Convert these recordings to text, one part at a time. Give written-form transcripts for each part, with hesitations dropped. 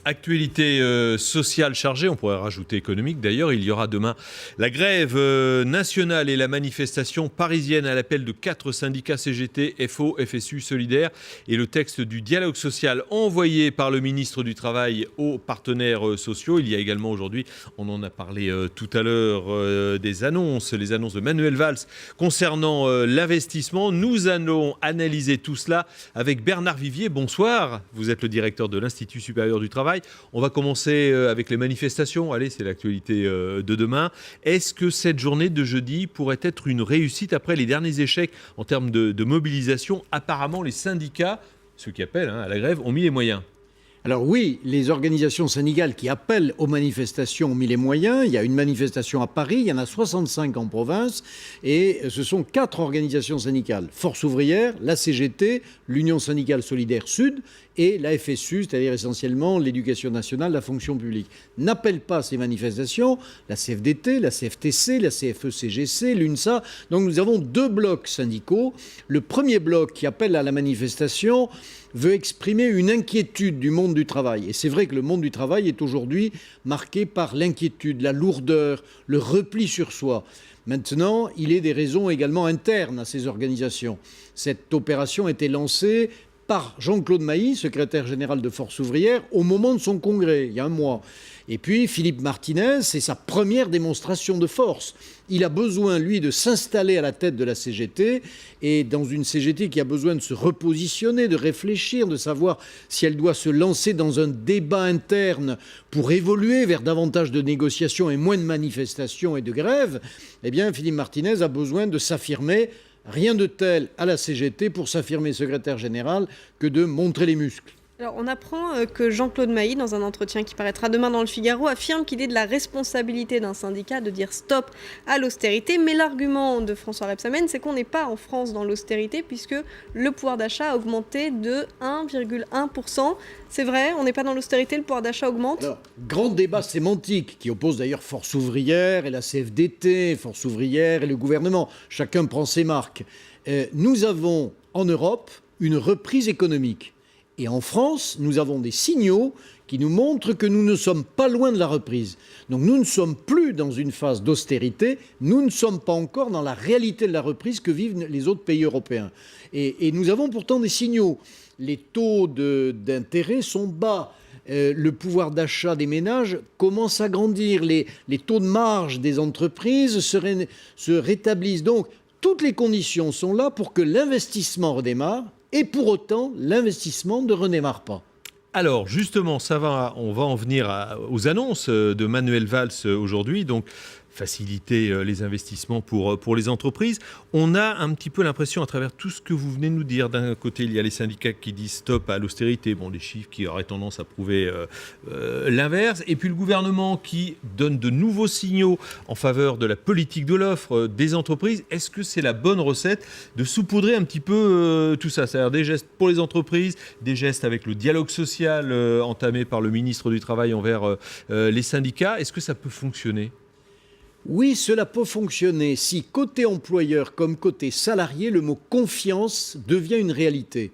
Actualité sociale chargée, on pourrait rajouter économique d'ailleurs. Il y aura demain la grève nationale et la manifestation parisienne à l'appel de 4 syndicats CGT, FO, FSU, Solidaires et le texte du dialogue social envoyé par le ministre du Travail aux partenaires sociaux. Il y a également aujourd'hui, on en a parlé tout à l'heure, les annonces de Manuel Valls concernant l'investissement. Nous allons analyser tout cela avec Bernard Vivier. Bonsoir, vous êtes le directeur de l'Institut supérieur du travail. On va commencer avec les manifestations. Allez, c'est l'actualité de demain. Est-ce que cette journée de jeudi pourrait être une réussite après les derniers échecs en termes de mobilisation? Apparemment, les syndicats, ceux qui appellent à la grève, ont mis les moyens. Alors oui, les organisations syndicales qui appellent aux manifestations ont mis les moyens. Il y a une manifestation à Paris, il y en a 65 en province, et ce sont 4 organisations syndicales. Force ouvrière, la CGT, l'Union syndicale solidaire Sud et la FSU, c'est-à-dire essentiellement l'éducation nationale, la fonction publique. N'appellent pas ces manifestations la CFDT, la CFTC, la CFE-CGC, l'UNSA. Donc nous avons 2 blocs syndicaux. Le premier bloc qui appelle à la manifestation veut exprimer une inquiétude du monde du travail. Et c'est vrai que le monde du travail est aujourd'hui marqué par l'inquiétude, la lourdeur, le repli sur soi. Maintenant, il est des raisons également internes à ces organisations. Cette opération a été lancée par Jean-Claude Mailly, secrétaire général de Force ouvrière, au moment de son congrès, il y a un mois. Et puis Philippe Martinez, c'est sa première démonstration de force. Il a besoin, lui, de s'installer à la tête de la CGT, et dans une CGT qui a besoin de se repositionner, de réfléchir, de savoir si elle doit se lancer dans un débat interne pour évoluer vers davantage de négociations et moins de manifestations et de grèves. Eh bien, Philippe Martinez a besoin de s'affirmer. Rien de tel à la CGT pour s'affirmer secrétaire général que de montrer les muscles. Alors, on apprend que Jean-Claude Mailly, dans un entretien qui paraîtra demain dans le Figaro, affirme qu'il est de la responsabilité d'un syndicat de dire stop à l'austérité. Mais l'argument de François Rebsamen, c'est qu'on n'est pas en France dans l'austérité puisque le pouvoir d'achat a augmenté de 1,1%. C'est vrai, on n'est pas dans l'austérité, le pouvoir d'achat augmente. Alors, grand débat sémantique qui oppose d'ailleurs Force ouvrière et la CFDT, Force ouvrière et le gouvernement. Chacun prend ses marques. Nous avons en Europe une reprise économique. Et en France, nous avons des signaux qui nous montrent que nous ne sommes pas loin de la reprise. Donc nous ne sommes plus dans une phase d'austérité, nous ne sommes pas encore dans la réalité de la reprise que vivent les autres pays européens. Et nous avons pourtant des signaux. Les taux d'intérêt sont bas. Le pouvoir d'achat des ménages commence à grandir. Les taux de marge des entreprises se rétablissent. Donc toutes les conditions sont là pour que l'investissement redémarre. Et pour autant, l'investissement ne redémarre pas. Alors justement, on va en venir aux annonces de Manuel Valls aujourd'hui. Donc faciliter les investissements pour les entreprises. On a un petit peu l'impression, à travers tout ce que vous venez de nous dire, d'un côté, il y a les syndicats qui disent stop à l'austérité, bon, les chiffres qui auraient tendance à prouver l'inverse, et puis le gouvernement qui donne de nouveaux signaux en faveur de la politique de l'offre des entreprises. Est-ce que c'est la bonne recette de saupoudrer un petit peu tout ça? C'est-à-dire des gestes pour les entreprises, des gestes avec le dialogue social entamé par le ministre du Travail envers les syndicats. Est-ce que ça peut fonctionner ? Oui, cela peut fonctionner si, côté employeur comme côté salarié, le mot confiance devient une réalité.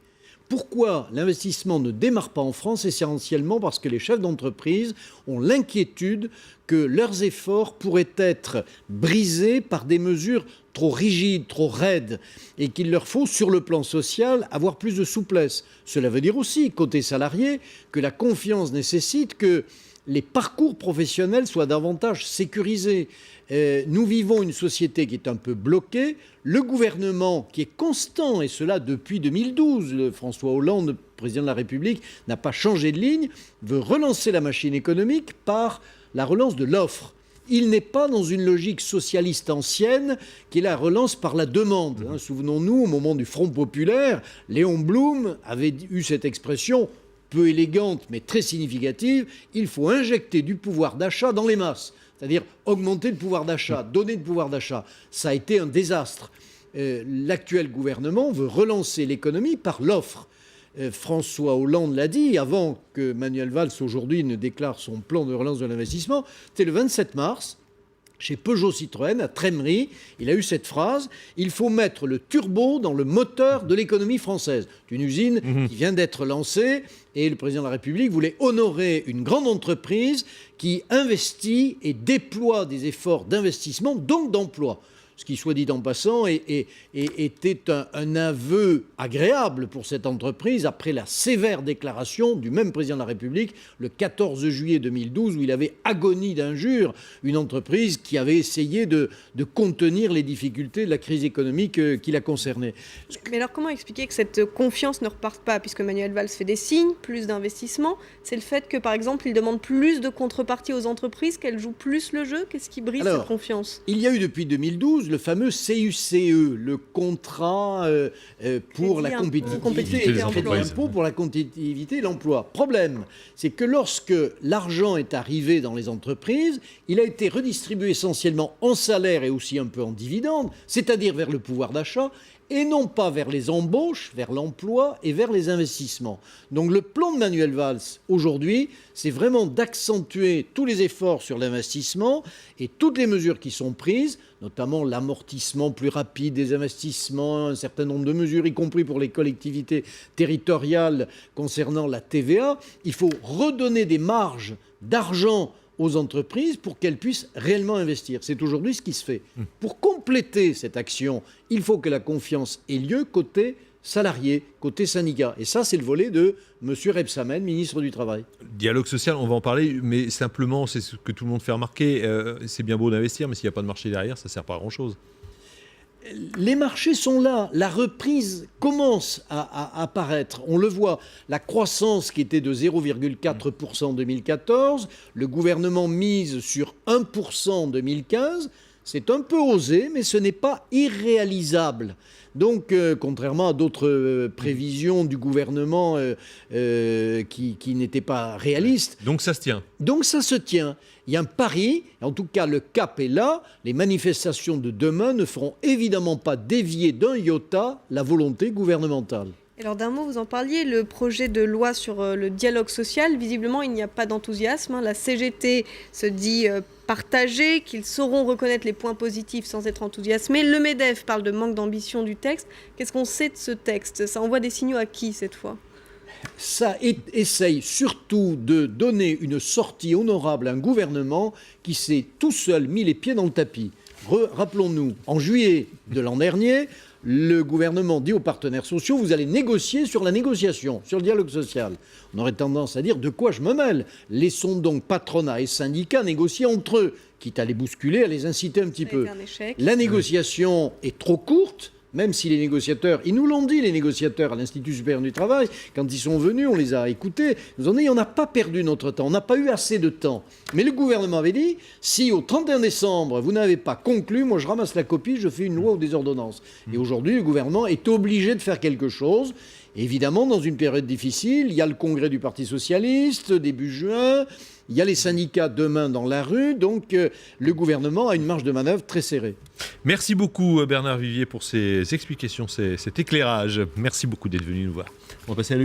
Pourquoi l'investissement ne démarre pas en France? Essentiellement parce que les chefs d'entreprise ont l'inquiétude que leurs efforts pourraient être brisés par des mesures trop rigides, trop raides, et qu'il leur faut, sur le plan social, avoir plus de souplesse. Cela veut dire aussi, côté salarié, que la confiance nécessite que les parcours professionnels soient davantage sécurisés. Nous vivons une société qui est un peu bloquée. Le gouvernement, qui est constant, et cela depuis 2012, François Hollande, président de la République, n'a pas changé de ligne, veut relancer la machine économique par la relance de l'offre. Il n'est pas dans une logique socialiste ancienne qui est la relance par la demande. Souvenons-nous, au moment du Front populaire, Léon Blum avait eu cette expression peu élégante mais très significative: il faut injecter du pouvoir d'achat dans les masses. C'est-à-dire augmenter le pouvoir d'achat, donner le pouvoir d'achat. Ça a été un désastre. L'actuel gouvernement veut relancer l'économie par l'offre. François Hollande l'a dit avant que Manuel Valls aujourd'hui ne déclare son plan de relance de l'investissement. C'était le 27 mars. Chez Peugeot Citroën, à Trémery, il a eu cette phrase « Il faut mettre le turbo dans le moteur de l'économie française ». C'est une usine qui vient d'être lancée et le président de la République voulait honorer une grande entreprise qui investit et déploie des efforts d'investissement, donc d'emploi. Ce qui, soit dit en passant, était un aveu agréable pour cette entreprise après la sévère déclaration du même président de la République le 14 juillet 2012 où il avait agonie d'injures une entreprise qui avait essayé de contenir les difficultés de la crise économique qui la concernait. Mais alors comment expliquer que cette confiance ne reparte pas, puisque Manuel Valls fait des signes, plus d'investissement? C'est le fait que, par exemple, il demande plus de contrepartie aux entreprises, qu'elles jouent plus le jeu? Qu'est-ce qui brise cette confiance? Il y a eu depuis 2012 le fameux CUCE, le contrat pour la compétitivité, l'impôt pour la compétitivité et l'emploi. Problème, c'est que lorsque l'argent est arrivé dans les entreprises, il a été redistribué essentiellement en salaire et aussi un peu en dividendes, c'est-à-dire vers le pouvoir d'achat, et non pas vers les embauches, vers l'emploi et vers les investissements. Donc le plan de Manuel Valls, aujourd'hui, c'est vraiment d'accentuer tous les efforts sur l'investissement et toutes les mesures qui sont prises, notamment l'amortissement plus rapide des investissements, un certain nombre de mesures, y compris pour les collectivités territoriales concernant la TVA. Il faut redonner des marges d'argent aux entreprises pour qu'elles puissent réellement investir. C'est aujourd'hui ce qui se fait. Pour compléter cette action, il faut que la confiance ait lieu côté salariés, côté syndicat. Et ça, c'est le volet de M. Rebsamen, ministre du Travail. Dialogue social, on va en parler, mais simplement, c'est ce que tout le monde fait remarquer. C'est bien beau d'investir, mais s'il n'y a pas de marché derrière, ça ne sert pas à grand-chose. Les marchés sont là, la reprise commence à apparaître, on le voit, la croissance qui était de 0,4% en 2014, le gouvernement mise sur 1% en 2015, c'est un peu osé, mais ce n'est pas irréalisable. Donc, contrairement à d'autres prévisions du gouvernement qui n'étaient pas réalistes. Donc ça se tient. Donc ça se tient. Il y a un pari, en tout cas le cap est là. Les manifestations de demain ne feront évidemment pas dévier d'un iota la volonté gouvernementale. Alors d'un mot, vous en parliez, le projet de loi sur le dialogue social, visiblement il n'y a pas d'enthousiasme. La CGT se dit partagée, qu'ils sauront reconnaître les points positifs sans être enthousiasmés. Le MEDEF parle de manque d'ambition du texte. Qu'est-ce qu'on sait de ce texte? Ça envoie des signaux à qui cette fois? Ça essaye surtout de donner une sortie honorable à un gouvernement qui s'est tout seul mis les pieds dans le tapis. Rappelons-nous, en juillet de l'an dernier, le gouvernement dit aux partenaires sociaux, vous allez négocier sur la négociation, sur le dialogue social. On aurait tendance à dire, de quoi je me mêle? Laissons donc patronat et syndicats négocier entre eux, quitte à les bousculer, à les inciter un petit peu. La négociation est trop courte, même si les négociateurs, ils nous l'ont dit, les négociateurs à l'Institut supérieur du travail, quand ils sont venus, on les a écoutés, ils nous ont dit, on n'a pas perdu notre temps, on n'a pas eu assez de temps. Mais le gouvernement avait dit, si au 31 décembre, vous n'avez pas conclu, moi je ramasse la copie, je fais une loi ou des ordonnances. Et aujourd'hui, le gouvernement est obligé de faire quelque chose. Évidemment, dans une période difficile, il y a le congrès du Parti socialiste, début juin, il y a les syndicats demain dans la rue, donc le gouvernement a une marge de manœuvre très serrée. Merci beaucoup Bernard Vivier pour ces explications, cet éclairage. Merci beaucoup d'être venu nous voir. On va passer à